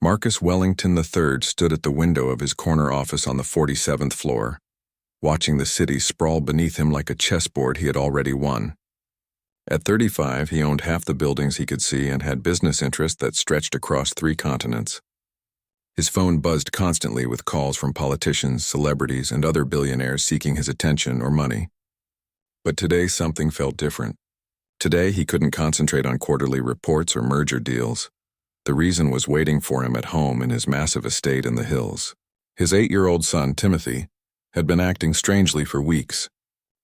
Marcus Wellington III stood at the window of his corner office on the 47th floor, watching the city sprawl beneath him like a chessboard he had already won. At 35, he owned half the buildings he could see and had business interests that stretched across 3 continents. His phone buzzed constantly with calls from politicians, celebrities, and other billionaires seeking his attention or money. But today something felt different. Today he couldn't concentrate on quarterly reports or merger deals. The reason was waiting for him at home in his massive estate in the hills. His 8-year-old son, Timothy, had been acting strangely for weeks.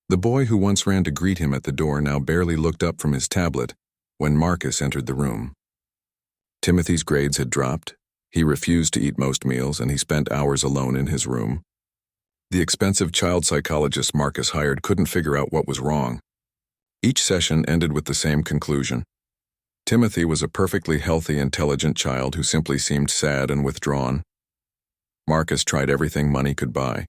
The boy who once ran to greet him at the door now barely looked up from his tablet when Marcus entered the room. Timothy's grades had dropped. He refused to eat most meals, and he spent hours alone in his room. The expensive child psychologist Marcus hired couldn't figure out what was wrong. Each session ended with the same conclusion. Timothy was a perfectly healthy, intelligent child who simply seemed sad and withdrawn. Marcus tried everything money could buy.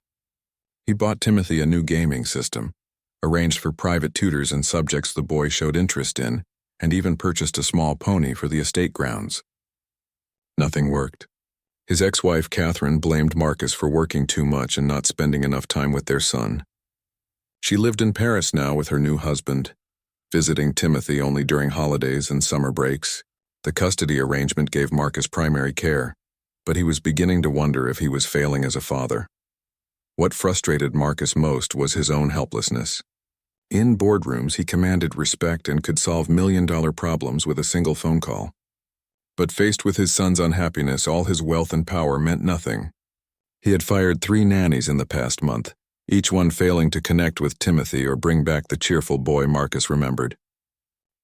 He bought Timothy a new gaming system, arranged for private tutors and subjects the boy showed interest in, and even purchased a small pony for the estate grounds. Nothing worked. His ex-wife Catherine blamed Marcus for working too much and not spending enough time with their son. She lived in Paris now with her new husband, visiting Timothy only during holidays and summer breaks. The custody arrangement gave Marcus primary care, but he was beginning to wonder if he was failing as a father. What frustrated Marcus most was his own helplessness. In boardrooms, he commanded respect and could solve million-dollar problems with a single phone call. But faced with his son's unhappiness, all his wealth and power meant nothing. He had fired 3 nannies in the past month, each one failing to connect with Timothy or bring back the cheerful boy Marcus remembered.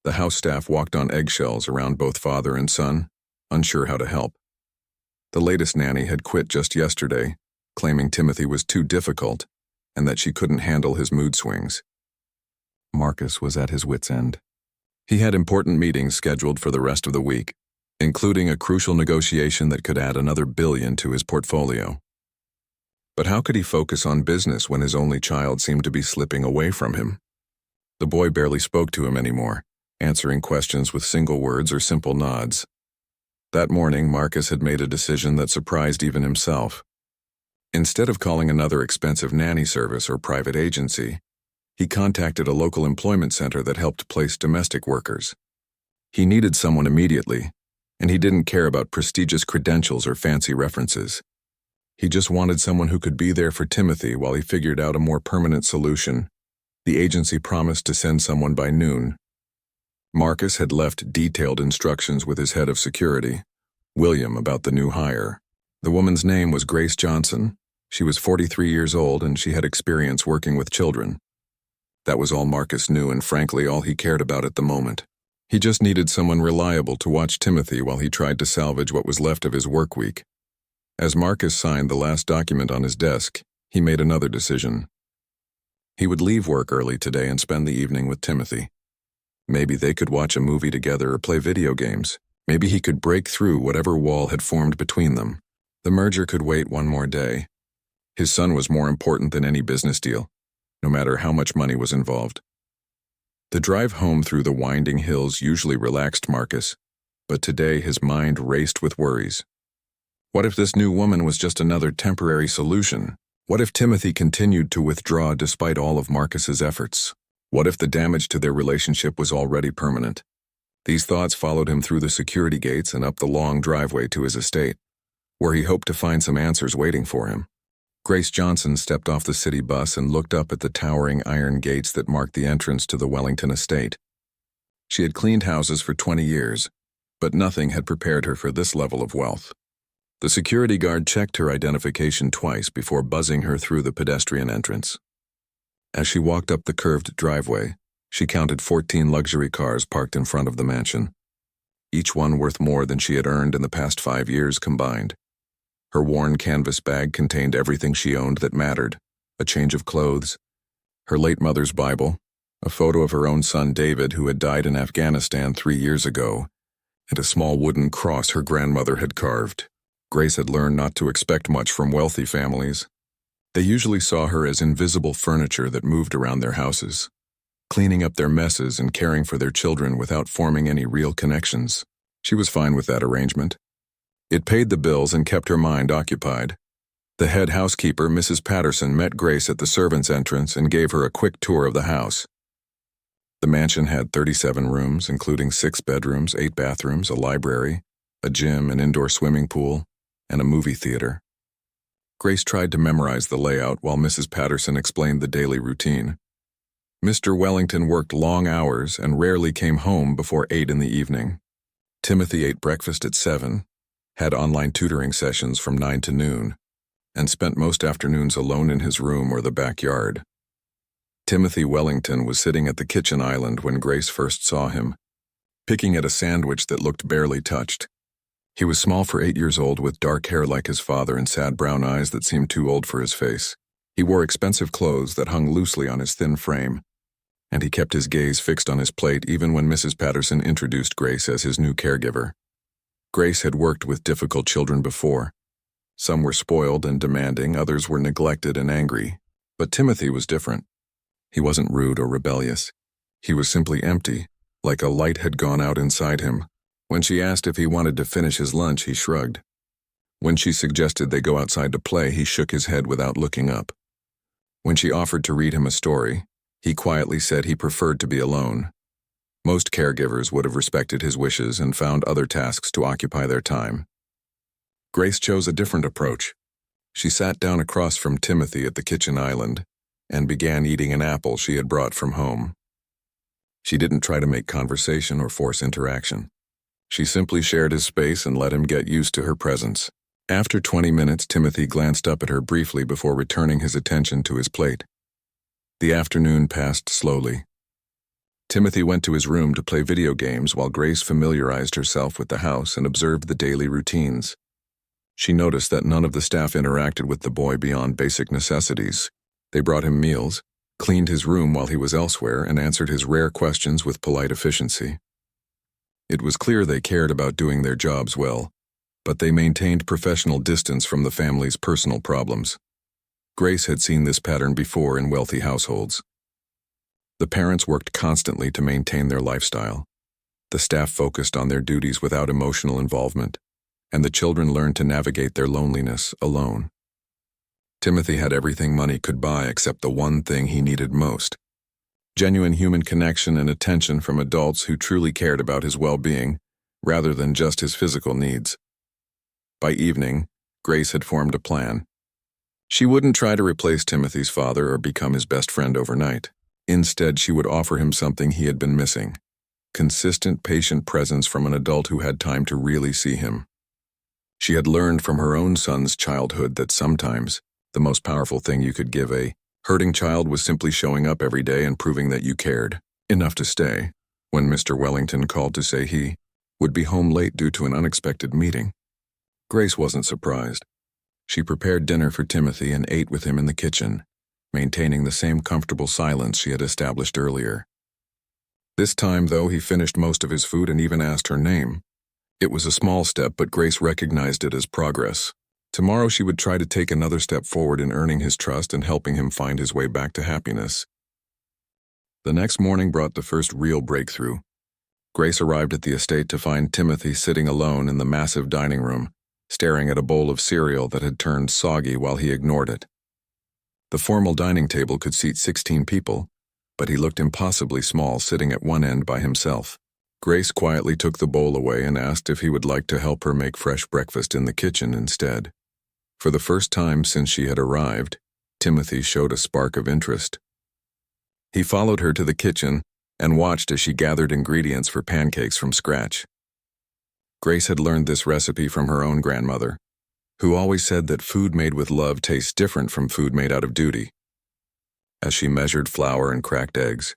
The house staff walked on eggshells around both father and son, unsure how to help. The latest nanny had quit just yesterday, claiming Timothy was too difficult and that she couldn't handle his mood swings. Marcus was at his wits' end. He had important meetings scheduled for the rest of the week, including a crucial negotiation that could add another $1 billion to his portfolio. But how could he focus on business when his only child seemed to be slipping away from him? The boy barely spoke to him anymore, answering questions with single words or simple nods. That morning, Marcus had made a decision that surprised even himself. Instead of calling another expensive nanny service or private agency, he contacted a local employment center that helped place domestic workers. He needed someone immediately, and he didn't care about prestigious credentials or fancy references. He just wanted someone who could be there for Timothy while he figured out a more permanent solution. The agency promised to send someone by noon. Marcus had left detailed instructions with his head of security, William, about the new hire. The woman's name was Grace Johnson. She was 43 years old and she had experience working with children. That was all Marcus knew and frankly all he cared about at the moment. He just needed someone reliable to watch Timothy while he tried to salvage what was left of his work week. As Marcus signed the last document on his desk, he made another decision. He would leave work early today and spend the evening with Timothy. Maybe they could watch a movie together or play video games. Maybe he could break through whatever wall had formed between them. The merger could wait one more day. His son was more important than any business deal, no matter how much money was involved. The drive home through the winding hills usually relaxed Marcus, but today his mind raced with worries. What if this new woman was just another temporary solution? What if Timothy continued to withdraw despite all of Marcus's efforts? What if the damage to their relationship was already permanent? These thoughts followed him through the security gates and up the long driveway to his estate, where he hoped to find some answers waiting for him. Grace Johnson stepped off the city bus and looked up at the towering iron gates that marked the entrance to the Wellington estate. She had cleaned houses for 20 years, but nothing had prepared her for this level of wealth. The security guard checked her identification twice before buzzing her through the pedestrian entrance. As she walked up the curved driveway, she counted 14 luxury cars parked in front of the mansion, each one worth more than she had earned in the past 5 years combined. Her worn canvas bag contained everything she owned that mattered: a change of clothes, her late mother's Bible, a photo of her own son David, who had died in Afghanistan 3 years ago, and a small wooden cross her grandmother had carved. Grace had learned not to expect much from wealthy families. They usually saw her as invisible furniture that moved around their houses, cleaning up their messes and caring for their children without forming any real connections. She was fine with that arrangement. It paid the bills and kept her mind occupied. The head housekeeper, Mrs. Patterson, met Grace at the servants' entrance and gave her a quick tour of the house. The mansion had 37 rooms, including 6 bedrooms, 8 bathrooms, a library, a gym, an indoor swimming pool, and a movie theater. Grace tried to memorize the layout while Mrs. Patterson explained the daily routine. Mr. Wellington worked long hours and rarely came home before 8 in the evening. Timothy ate breakfast at 7, had online tutoring sessions from 9 to noon, and spent most afternoons alone in his room or the backyard. Timothy Wellington was sitting at the kitchen island when Grace first saw him, picking at a sandwich that looked barely touched. He was small for 8 years old with dark hair like his father and sad brown eyes that seemed too old for his face. He wore expensive clothes that hung loosely on his thin frame, and he kept his gaze fixed on his plate even when Mrs. Patterson introduced Grace as his new caregiver. Grace had worked with difficult children before. Some were spoiled and demanding, others were neglected and angry. But Timothy was different. He wasn't rude or rebellious. He was simply empty, like a light had gone out inside him. When she asked if he wanted to finish his lunch, he shrugged. When she suggested they go outside to play, he shook his head without looking up. When she offered to read him a story, he quietly said he preferred to be alone. Most caregivers would have respected his wishes and found other tasks to occupy their time. Grace chose a different approach. She sat down across from Timothy at the kitchen island and began eating an apple she had brought from home. She didn't try to make conversation or force interaction. She simply shared his space and let him get used to her presence. After 20 minutes, Timothy glanced up at her briefly before returning his attention to his plate. The afternoon passed slowly. Timothy went to his room to play video games while Grace familiarized herself with the house and observed the daily routines. She noticed that none of the staff interacted with the boy beyond basic necessities. They brought him meals, cleaned his room while he was elsewhere, and answered his rare questions with polite efficiency. It was clear they cared about doing their jobs well, but they maintained professional distance from the family's personal problems. Grace had seen this pattern before in wealthy households. The parents worked constantly to maintain their lifestyle. The staff focused on their duties without emotional involvement, and the children learned to navigate their loneliness alone. Timothy had everything money could buy except the one thing he needed most: genuine human connection and attention from adults who truly cared about his well-being, rather than just his physical needs. By evening, Grace had formed a plan. She wouldn't try to replace Timothy's father or become his best friend overnight. Instead, she would offer him something he had been missing: consistent, patient presence from an adult who had time to really see him. She had learned from her own son's childhood that sometimes the most powerful thing you could give a hurting child was simply showing up every day and proving that you cared enough to stay. When Mr. Wellington called to say he would be home late due to an unexpected meeting, Grace wasn't surprised. She prepared dinner for Timothy and ate with him in the kitchen, maintaining the same comfortable silence she had established earlier. This time, though, he finished most of his food and even asked her name. It was a small step, but Grace recognized it as progress. Tomorrow she would try to take another step forward in earning his trust and helping him find his way back to happiness. The next morning brought the first real breakthrough. Grace arrived at the estate to find Timothy sitting alone in the massive dining room, staring at a bowl of cereal that had turned soggy while he ignored it. The formal dining table could seat 16 people, but he looked impossibly small sitting at one end by himself. Grace quietly took the bowl away and asked if he would like to help her make fresh breakfast in the kitchen instead. For the first time since she had arrived, Timothy showed a spark of interest. He followed her to the kitchen and watched as she gathered ingredients for pancakes from scratch. Grace had learned this recipe from her own grandmother, who always said that food made with love tastes different from food made out of duty. As she measured flour and cracked eggs,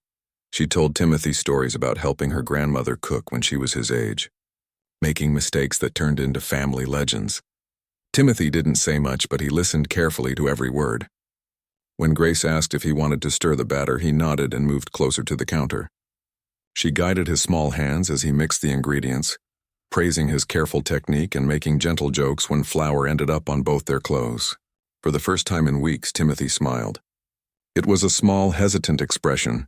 she told Timothy stories about helping her grandmother cook when she was his age, making mistakes that turned into family legends. Timothy didn't say much, but he listened carefully to every word. When Grace asked if he wanted to stir the batter, he nodded and moved closer to the counter. She guided his small hands as he mixed the ingredients, praising his careful technique and making gentle jokes when flour ended up on both their clothes. For the first time in weeks, Timothy smiled. It was a small, hesitant expression,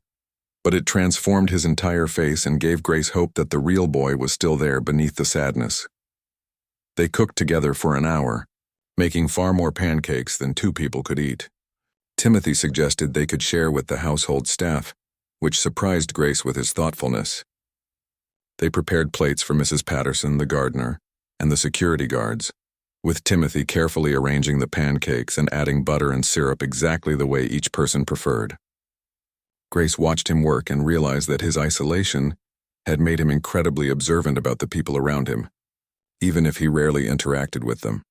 but it transformed his entire face and gave Grace hope that the real boy was still there beneath the sadness. They cooked together for an hour, making far more pancakes than two people could eat. Timothy suggested they could share with the household staff, which surprised Grace with his thoughtfulness. They prepared plates for Mrs. Patterson, the gardener, and the security guards, with Timothy carefully arranging the pancakes and adding butter and syrup exactly the way each person preferred. Grace watched him work and realized that his isolation had made him incredibly observant about the people around him, even if he rarely interacted with them.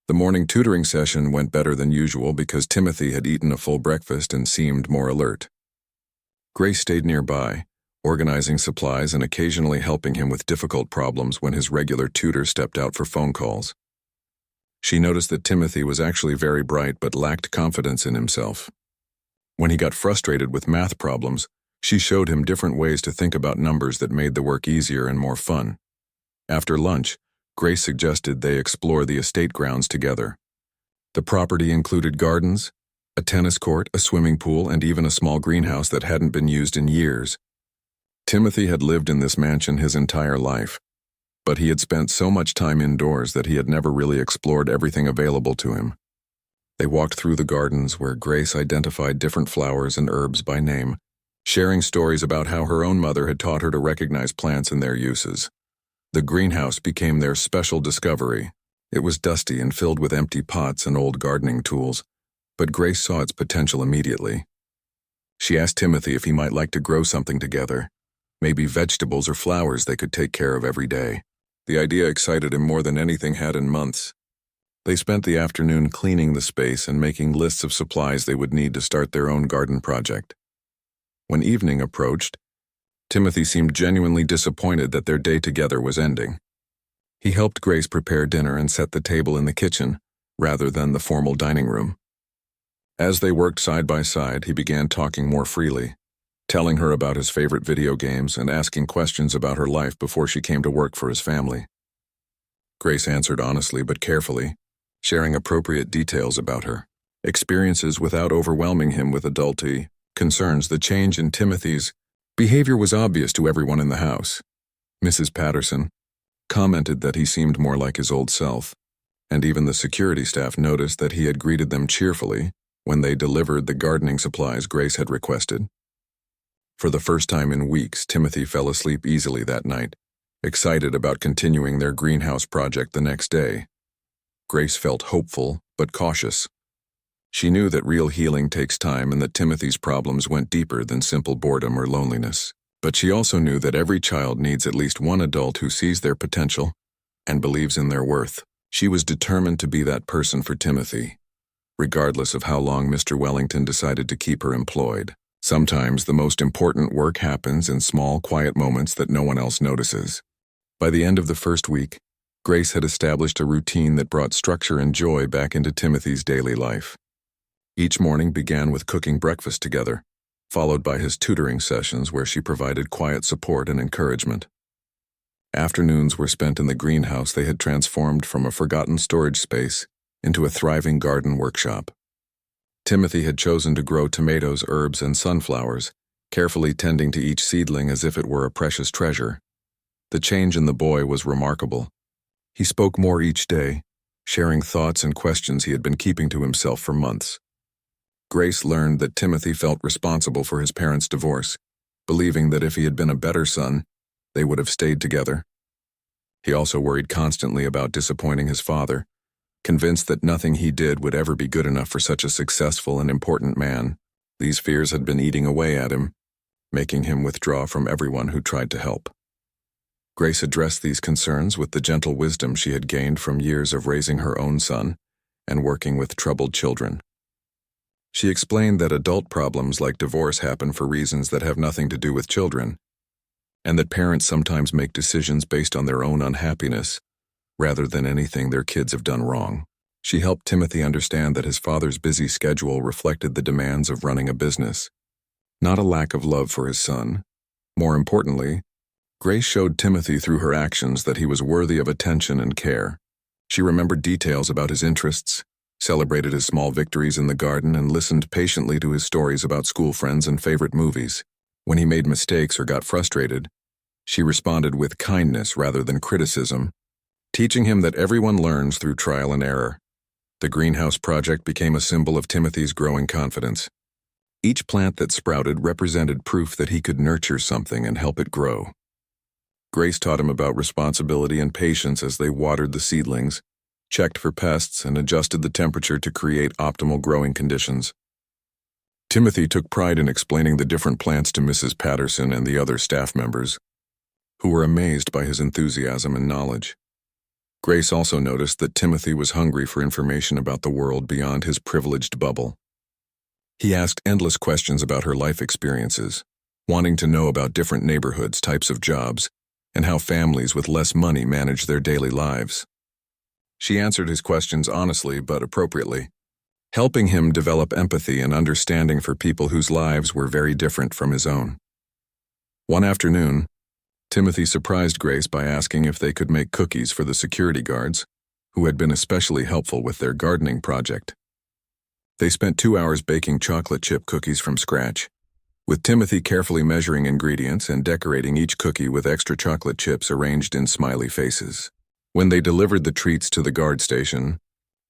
The morning tutoring session went better than usual because Timothy had eaten a full breakfast and seemed more alert. Grace stayed nearby, organizing supplies and occasionally helping him with difficult problems when his regular tutor stepped out for phone calls. She noticed that Timothy was actually very bright but lacked confidence in himself. When he got frustrated with math problems, she showed him different ways to think about numbers that made the work easier and more fun. After lunch, Grace suggested they explore the estate grounds together. The property included gardens, a tennis court, a swimming pool, and even a small greenhouse that hadn't been used in years. Timothy had lived in this mansion his entire life, but he had spent so much time indoors that he had never really explored everything available to him. They walked through the gardens where Grace identified different flowers and herbs by name, sharing stories about how her own mother had taught her to recognize plants and their uses. The greenhouse became their special discovery. It was dusty and filled with empty pots and old gardening tools, but Grace saw its potential immediately. She asked Timothy if he might like to grow something together, maybe vegetables or flowers they could take care of every day. The idea excited him more than anything had in months. They spent the afternoon cleaning the space and making lists of supplies they would need to start their own garden project. When evening approached, Timothy seemed genuinely disappointed that their day together was ending. He helped Grace prepare dinner and set the table in the kitchen, rather than the formal dining room. As they worked side by side, he began talking more freely, telling her about his favorite video games and asking questions about her life before she came to work for his family. Grace answered honestly but carefully, sharing appropriate details about her experiences without overwhelming him with adulty concerns. The change in Timothy's behavior was obvious to everyone in the house. Mrs. Patterson commented that he seemed more like his old self, and even the security staff noticed that he had greeted them cheerfully when they delivered the gardening supplies Grace had requested. For the first time in weeks, Timothy fell asleep easily that night, excited about continuing their greenhouse project the next day. Grace felt hopeful but cautious. She knew that real healing takes time and that Timothy's problems went deeper than simple boredom or loneliness. But she also knew that every child needs at least one adult who sees their potential and believes in their worth. She was determined to be that person for Timothy, regardless of how long Mr. Wellington decided to keep her employed. Sometimes the most important work happens in small, quiet moments that no one else notices. By the end of the first week, Grace had established a routine that brought structure and joy back into Timothy's daily life. Each morning began with cooking breakfast together, followed by his tutoring sessions where she provided quiet support and encouragement. Afternoons were spent in the greenhouse they had transformed from a forgotten storage space into a thriving garden workshop. Timothy had chosen to grow tomatoes, herbs, and sunflowers, carefully tending to each seedling as if it were a precious treasure. The change in the boy was remarkable. He spoke more each day, sharing thoughts and questions he had been keeping to himself for months. Grace learned that Timothy felt responsible for his parents' divorce, believing that if he had been a better son, they would have stayed together. He also worried constantly about disappointing his father, convinced that nothing he did would ever be good enough for such a successful and important man. These fears had been eating away at him, making him withdraw from everyone who tried to help. Grace addressed these concerns with the gentle wisdom she had gained from years of raising her own son and working with troubled children. She explained that adult problems like divorce happen for reasons that have nothing to do with children, and that parents sometimes make decisions based on their own unhappiness, rather than anything their kids have done wrong. She helped Timothy understand that his father's busy schedule reflected the demands of running a business, not a lack of love for his son. More importantly, Grace showed Timothy through her actions that he was worthy of attention and care. She remembered details about his interests, celebrated his small victories in the garden, and listened patiently to his stories about school friends and favorite movies. When he made mistakes or got frustrated, she responded with kindness rather than criticism, teaching him that everyone learns through trial and error. The greenhouse project became a symbol of Timothy's growing confidence. Each plant that sprouted represented proof that he could nurture something and help it grow. Grace taught him about responsibility and patience as they watered the seedlings, checked for pests, and adjusted the temperature to create optimal growing conditions. Timothy took pride in explaining the different plants to Mrs. Patterson and the other staff members, who were amazed by his enthusiasm and knowledge. Grace also noticed that Timothy was hungry for information about the world beyond his privileged bubble. He asked endless questions about her life experiences, wanting to know about different neighborhoods, types of jobs, and how families with less money manage their daily lives. She answered his questions honestly but appropriately, helping him develop empathy and understanding for people whose lives were very different from his own. One afternoon, Timothy surprised Grace by asking if they could make cookies for the security guards, who had been especially helpful with their gardening project. They spent 2 hours baking chocolate chip cookies from scratch, with Timothy carefully measuring ingredients and decorating each cookie with extra chocolate chips arranged in smiley faces. When they delivered the treats to the guard station,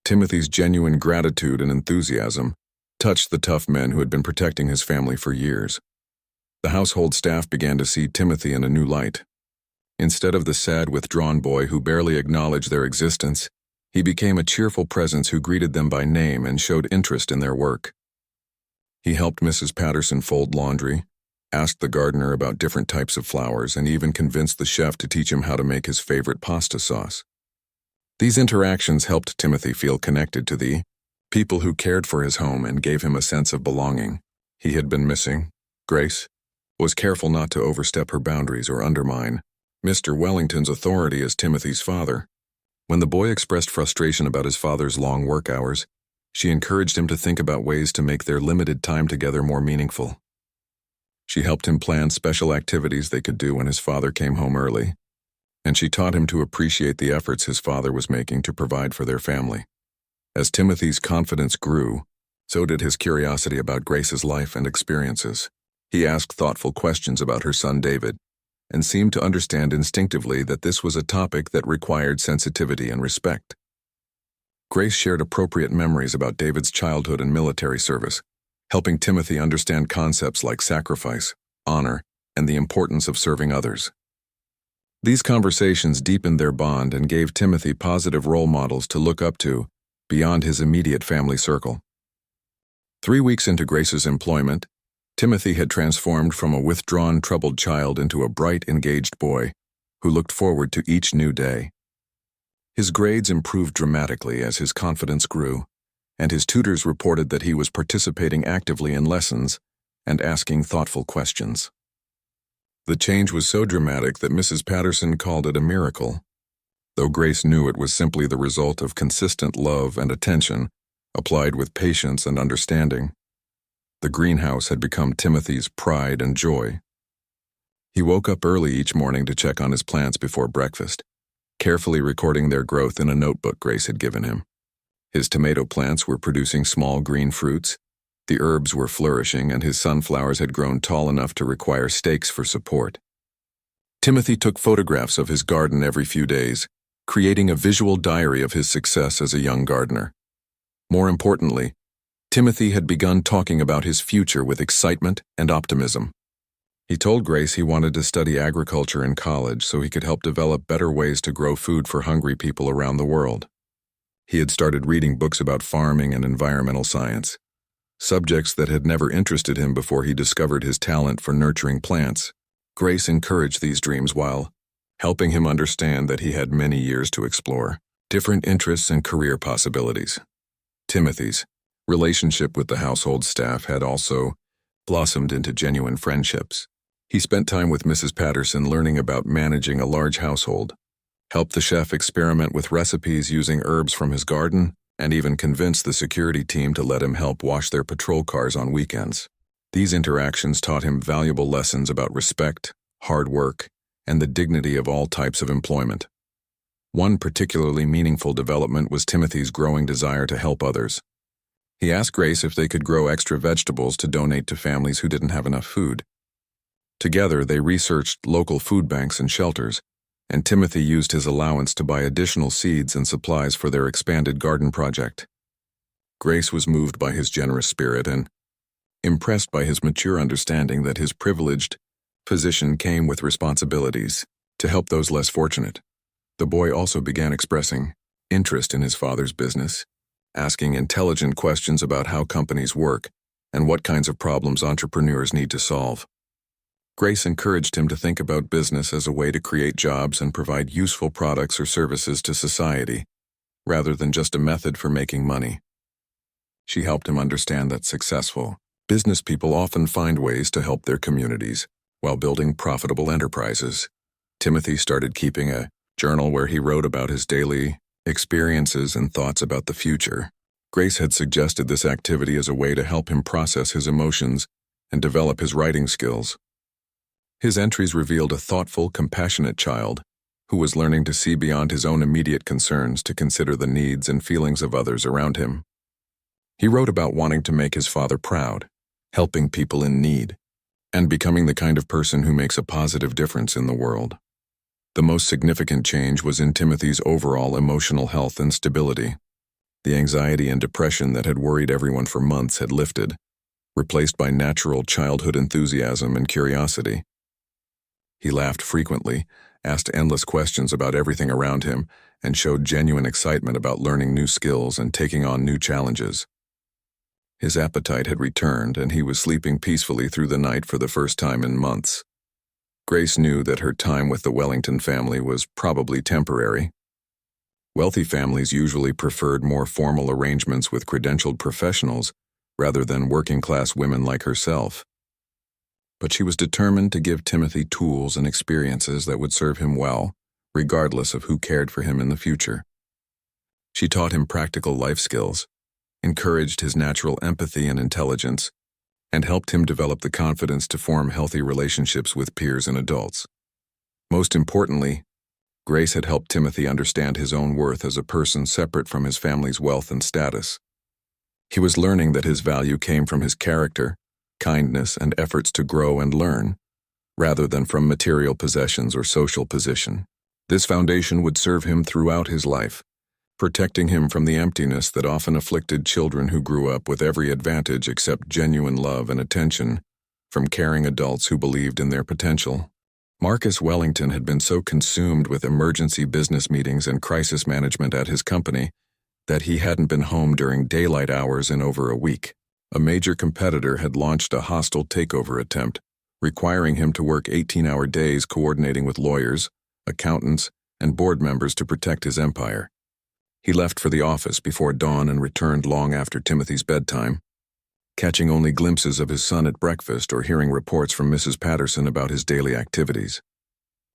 Timothy's genuine gratitude and enthusiasm touched the tough men who had been protecting his family for years. The household staff began to see Timothy in a new light. Instead of the sad, withdrawn boy who barely acknowledged their existence, he became a cheerful presence who greeted them by name and showed interest in their work. He helped Mrs. Patterson fold laundry, asked the gardener about different types of flowers, and even convinced the chef to teach him how to make his favorite pasta sauce. These interactions helped Timothy feel connected to the people who cared for his home and gave him a sense of belonging. He had been missing. Grace was careful not to overstep her boundaries or undermine Mr. Wellington's authority as Timothy's father. When the boy expressed frustration about his father's long work hours, she encouraged him to think about ways to make their limited time together more meaningful. She helped him plan special activities they could do when his father came home early, and she taught him to appreciate the efforts his father was making to provide for their family. As Timothy's confidence grew, so did his curiosity about Grace's life and experiences. He asked thoughtful questions about her son David, and seemed to understand instinctively that this was a topic that required sensitivity and respect. Grace shared appropriate memories about David's childhood and military service, helping Timothy understand concepts like sacrifice, honor, and the importance of serving others. These conversations deepened their bond and gave Timothy positive role models to look up to beyond his immediate family circle. 3 weeks into Grace's employment, Timothy had transformed from a withdrawn, troubled child into a bright, engaged boy who looked forward to each new day. His grades improved dramatically as his confidence grew, and his tutors reported that he was participating actively in lessons and asking thoughtful questions. The change was so dramatic that Mrs. Patterson called it a miracle, though Grace knew it was simply the result of consistent love and attention applied with patience and understanding. The greenhouse had become Timothy's pride and joy. He woke up early each morning to check on his plants before breakfast, carefully recording their growth in a notebook Grace had given him. His tomato plants were producing small green fruits, the herbs were flourishing, and his sunflowers had grown tall enough to require stakes for support. Timothy took photographs of his garden every few days, creating a visual diary of his success as a young gardener. More importantly, Timothy had begun talking about his future with excitement and optimism. He told Grace he wanted to study agriculture in college so he could help develop better ways to grow food for hungry people around the world. He had started reading books about farming and environmental science, subjects that had never interested him before he discovered his talent for nurturing plants. Grace encouraged these dreams while helping him understand that he had many years to explore different interests and career possibilities. Timothy's relationship with the household staff had also blossomed into genuine friendships. He spent time with Mrs. Patterson learning about managing a large household, helped the chef experiment with recipes using herbs from his garden, and even convinced the security team to let him help wash their patrol cars on weekends. These interactions taught him valuable lessons about respect, hard work, and the dignity of all types of employment. One particularly meaningful development was Timothy's growing desire to help others. He asked Grace if they could grow extra vegetables to donate to families who didn't have enough food. Together, they researched local food banks and shelters, and Timothy used his allowance to buy additional seeds and supplies for their expanded garden project. Grace was moved by his generous spirit and impressed by his mature understanding that his privileged position came with responsibilities to help those less fortunate. The boy also began expressing interest in his father's business, asking intelligent questions about how companies work and what kinds of problems entrepreneurs need to solve. Grace encouraged him to think about business as a way to create jobs and provide useful products or services to society, rather than just a method for making money. She helped him understand that successful business people often find ways to help their communities while building profitable enterprises. Timothy started keeping a journal where he wrote about his daily experiences and thoughts about the future. Grace had suggested this activity as a way to help him process his emotions and develop his writing skills. His entries revealed a thoughtful, compassionate child who was learning to see beyond his own immediate concerns to consider the needs and feelings of others around him. He wrote about wanting to make his father proud, helping people in need, and becoming the kind of person who makes a positive difference in the world. The most significant change was in Timothy's overall emotional health and stability. The anxiety and depression that had worried everyone for months had lifted, replaced by natural childhood enthusiasm and curiosity. He laughed frequently, asked endless questions about everything around him, and showed genuine excitement about learning new skills and taking on new challenges. His appetite had returned, and he was sleeping peacefully through the night for the first time in months. Grace knew that her time with the Wellington family was probably temporary. Wealthy families usually preferred more formal arrangements with credentialed professionals rather than working-class women like herself. But she was determined to give Timothy tools and experiences that would serve him well, regardless of who cared for him in the future. She taught him practical life skills, encouraged his natural empathy and intelligence, and helped him develop the confidence to form healthy relationships with peers and adults. Most importantly, Grace had helped Timothy understand his own worth as a person separate from his family's wealth and status. He was learning that his value came from his character, kindness, and efforts to grow and learn, rather than from material possessions or social position. This foundation would serve him throughout his life, protecting him from the emptiness that often afflicted children who grew up with every advantage except genuine love and attention from caring adults who believed in their potential. Marcus Wellington had been so consumed with emergency business meetings and crisis management at his company that he hadn't been home during daylight hours in over a week. A major competitor had launched a hostile takeover attempt, requiring him to work 18-hour days coordinating with lawyers, accountants, and board members to protect his empire. He left for the office before dawn and returned long after Timothy's bedtime, catching only glimpses of his son at breakfast or hearing reports from Mrs. Patterson about his daily activities.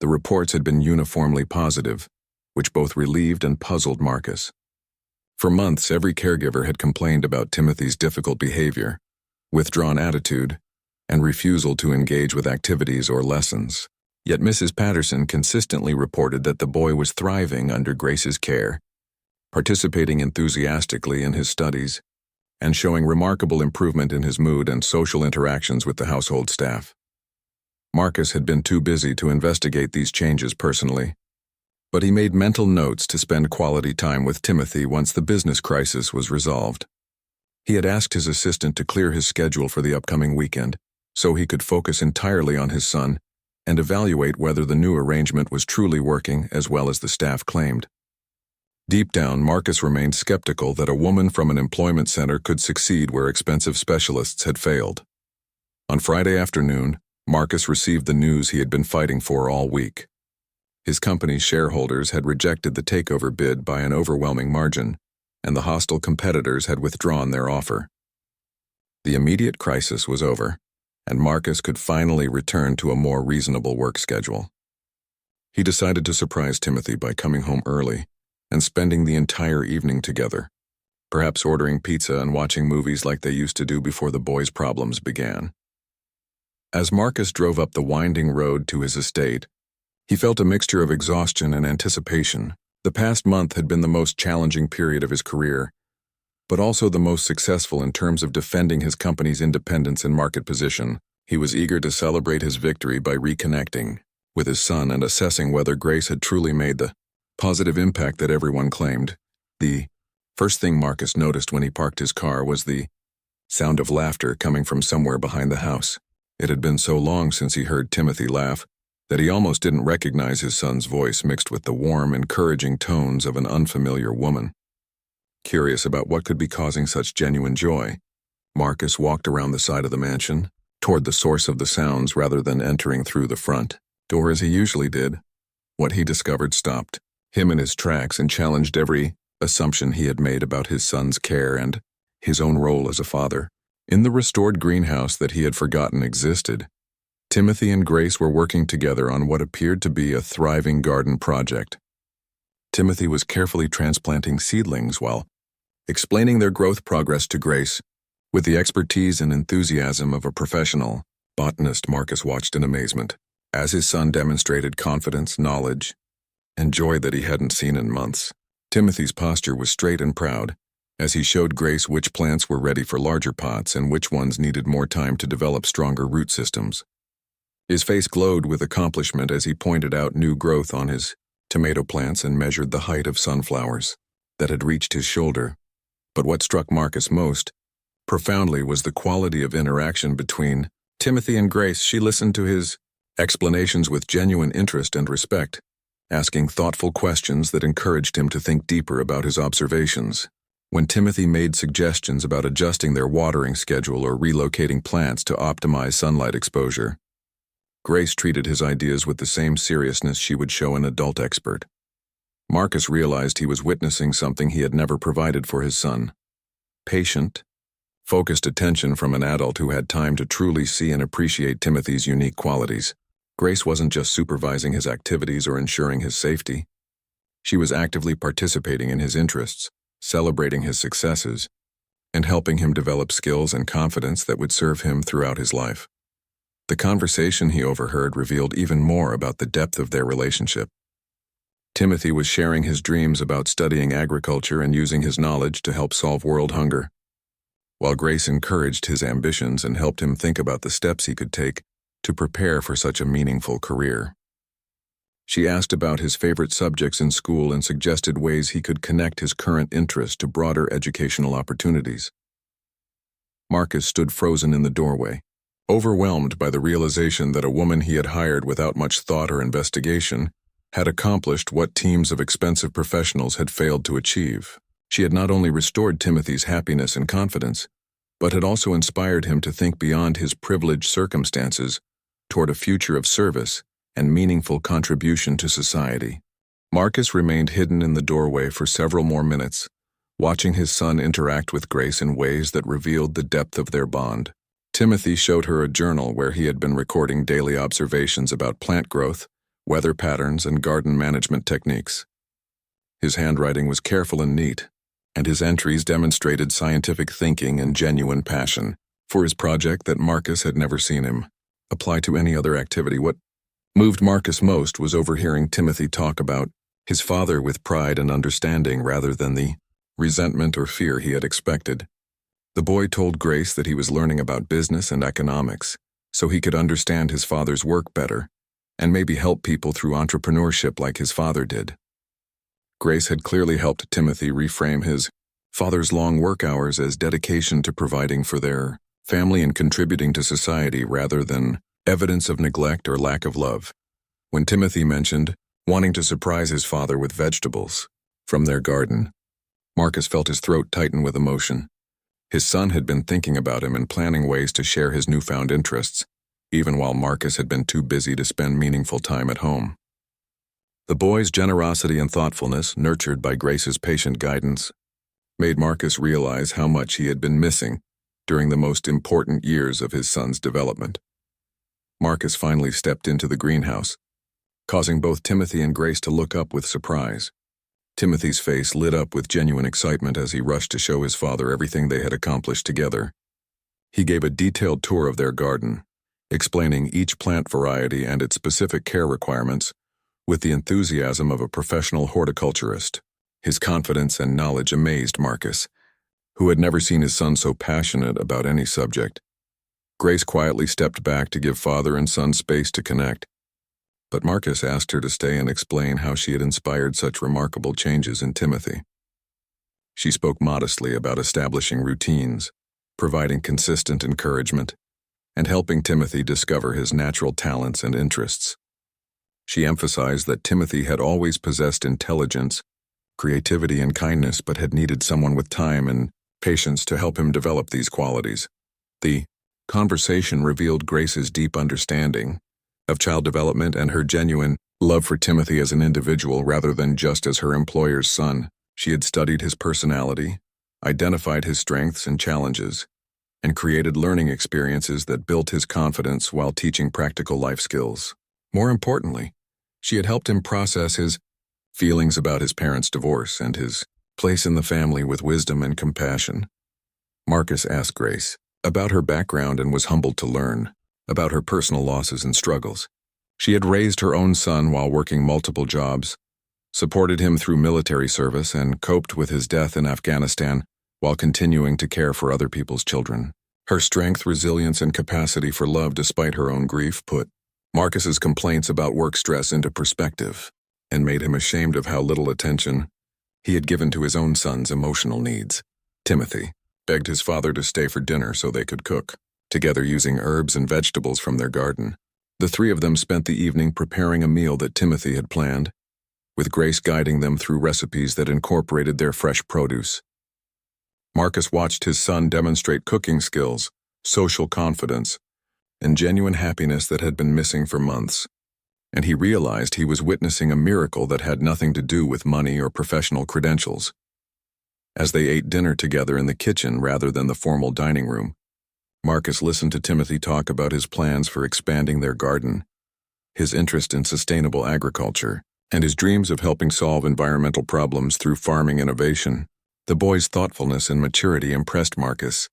The reports had been uniformly positive, which both relieved and puzzled Marcus. For months, every caregiver had complained about Timothy's difficult behavior, withdrawn attitude, and refusal to engage with activities or lessons. Yet Mrs. Patterson consistently reported that the boy was thriving under Grace's care, participating enthusiastically in his studies, and showing remarkable improvement in his mood and social interactions with the household staff. Marcus had been too busy to investigate these changes personally, but he made mental notes to spend quality time with Timothy once the business crisis was resolved. He had asked his assistant to clear his schedule for the upcoming weekend so he could focus entirely on his son and evaluate whether the new arrangement was truly working as well as the staff claimed. Deep down, Marcus remained skeptical that a woman from an employment center could succeed where expensive specialists had failed. On Friday afternoon, Marcus received the news he had been fighting for all week. His company's shareholders had rejected the takeover bid by an overwhelming margin, and the hostile competitors had withdrawn their offer. The immediate crisis was over, and Marcus could finally return to a more reasonable work schedule. He decided to surprise Timothy by coming home early and spending the entire evening together, perhaps ordering pizza and watching movies like they used to do before the boys' problems began. As Marcus drove up the winding road to his estate, he felt a mixture of exhaustion and anticipation. The past month had been the most challenging period of his career, but also the most successful in terms of defending his company's independence and market position. He was eager to celebrate his victory by reconnecting with his son and assessing whether Grace had truly made the positive impact that everyone claimed. The first thing Marcus noticed when he parked his car was the sound of laughter coming from somewhere behind the house. It had been so long since he heard Timothy laugh that he almost didn't recognize his son's voice mixed with the warm, encouraging tones of an unfamiliar woman. Curious about what could be causing such genuine joy, Marcus walked around the side of the mansion, toward the source of the sounds rather than entering through the front door as he usually did. What he discovered stopped him in his tracks and challenged every assumption he had made about his son's care and his own role as a father. In the restored greenhouse that he had forgotten existed, Timothy and Grace were working together on what appeared to be a thriving garden project. Timothy was carefully transplanting seedlings while explaining their growth progress to Grace. With the expertise and enthusiasm of a professional botanist, Marcus watched in amazement as his son demonstrated confidence, knowledge, and joy that he hadn't seen in months. Timothy's posture was straight and proud as he showed Grace which plants were ready for larger pots and which ones needed more time to develop stronger root systems. His face glowed with accomplishment as he pointed out new growth on his tomato plants and measured the height of sunflowers that had reached his shoulder. But what struck Marcus most profoundly was the quality of interaction between Timothy and Grace. She listened to his explanations with genuine interest and respect, asking thoughtful questions that encouraged him to think deeper about his observations. When Timothy made suggestions about adjusting their watering schedule or relocating plants to optimize sunlight exposure, Grace treated his ideas with the same seriousness she would show an adult expert. Marcus realized he was witnessing something he had never provided for his son: patient, focused attention from an adult who had time to truly see and appreciate Timothy's unique qualities. Grace wasn't just supervising his activities or ensuring his safety. She was actively participating in his interests, celebrating his successes, and helping him develop skills and confidence that would serve him throughout his life. The conversation he overheard revealed even more about the depth of their relationship. Timothy was sharing his dreams about studying agriculture and using his knowledge to help solve world hunger, while Grace encouraged his ambitions and helped him think about the steps he could take to prepare for such a meaningful career. She asked about his favorite subjects in school and suggested ways he could connect his current interest to broader educational opportunities. Marcus stood frozen in the doorway, overwhelmed by the realization that a woman he had hired without much thought or investigation had accomplished what teams of expensive professionals had failed to achieve. She had not only restored Timothy's happiness and confidence, but had also inspired him to think beyond his privileged circumstances toward a future of service and meaningful contribution to society. Marcus remained hidden in the doorway for several more minutes, watching his son interact with Grace in ways that revealed the depth of their bond. Timothy showed her a journal where he had been recording daily observations about plant growth, weather patterns, and garden management techniques. His handwriting was careful and neat, and his entries demonstrated scientific thinking and genuine passion for his project that Marcus had never seen him apply to any other activity. What moved Marcus most was overhearing Timothy talk about his father with pride and understanding rather than the resentment or fear he had expected. The boy told Grace that he was learning about business and economics so he could understand his father's work better and maybe help people through entrepreneurship like his father did. Grace had clearly helped Timothy reframe his father's long work hours as dedication to providing for their family and contributing to society rather than evidence of neglect or lack of love. When Timothy mentioned wanting to surprise his father with vegetables from their garden, Marcus felt his throat tighten with emotion. His son had been thinking about him and planning ways to share his newfound interests, even while Marcus had been too busy to spend meaningful time at home. The boy's generosity and thoughtfulness, nurtured by Grace's patient guidance, made Marcus realize how much he had been missing during the most important years of his son's development. Marcus finally stepped into the greenhouse, causing both Timothy and Grace to look up with surprise. Timothy's face lit up with genuine excitement as he rushed to show his father everything they had accomplished together. He gave a detailed tour of their garden, explaining each plant variety and its specific care requirements with the enthusiasm of a professional horticulturist. His confidence and knowledge amazed Marcus, who had never seen his son so passionate about any subject. Grace quietly stepped back to give father and son space to connect, but Marcus asked her to stay and explain how she had inspired such remarkable changes in Timothy. She spoke modestly about establishing routines, providing consistent encouragement, and helping Timothy discover his natural talents and interests. She emphasized that Timothy had always possessed intelligence, creativity, and kindness, but had needed someone with time and patience to help him develop these qualities. The conversation revealed Grace's deep understanding of child development and her genuine love for Timothy as an individual rather than just as her employer's son. She had studied his personality, identified his strengths and challenges, and created learning experiences that built his confidence while teaching practical life skills. More importantly, she had helped him process his feelings about his parents' divorce and his place in the family with wisdom and compassion. Marcus asked Grace about her background and was humbled to learn about her personal losses and struggles. She had raised her own son while working multiple jobs, supported him through military service, and coped with his death in Afghanistan while continuing to care for other people's children. Her strength, resilience, and capacity for love despite her own grief put Marcus's complaints about work stress into perspective and made him ashamed of how little attention he had given to his own son's emotional needs. Timothy begged his father to stay for dinner so they could cook together using herbs and vegetables from their garden. The three of them spent the evening preparing a meal that Timothy had planned, with Grace guiding them through recipes that incorporated their fresh produce. Marcus watched his son demonstrate cooking skills, social confidence, and genuine happiness that had been missing for months, and he realized he was witnessing a miracle that had nothing to do with money or professional credentials. As they ate dinner together in the kitchen rather than the formal dining room, Marcus listened to Timothy talk about his plans for expanding their garden, his interest in sustainable agriculture, and his dreams of helping solve environmental problems through farming innovation. The boy's thoughtfulness and maturity impressed Marcus,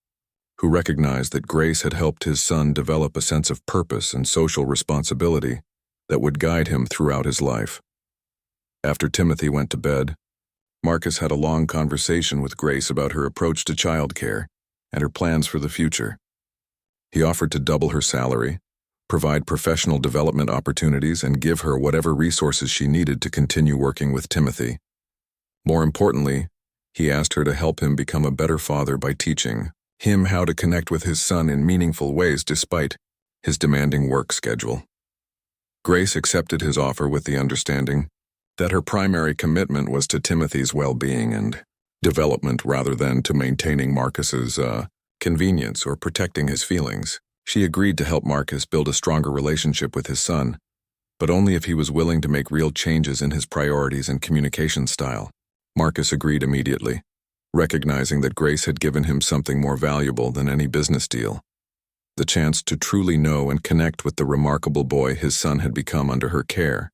who recognized that Grace had helped his son develop a sense of purpose and social responsibility that would guide him throughout his life. After Timothy went to bed, Marcus had a long conversation with Grace about her approach to childcare and her plans for the future. He offered to double her salary, provide professional development opportunities, and give her whatever resources she needed to continue working with Timothy. More importantly, he asked her to help him become a better father by teaching him how to connect with his son in meaningful ways despite his demanding work schedule. Grace accepted his offer with the understanding that her primary commitment was to Timothy's well-being and development rather than to maintaining Marcus's convenience or protecting his feelings. She agreed to help Marcus build a stronger relationship with his son, but only if he was willing to make real changes in his priorities and communication style. Marcus agreed immediately, recognizing that Grace had given him something more valuable than any business deal: the chance to truly know and connect with the remarkable boy his son had become under her care.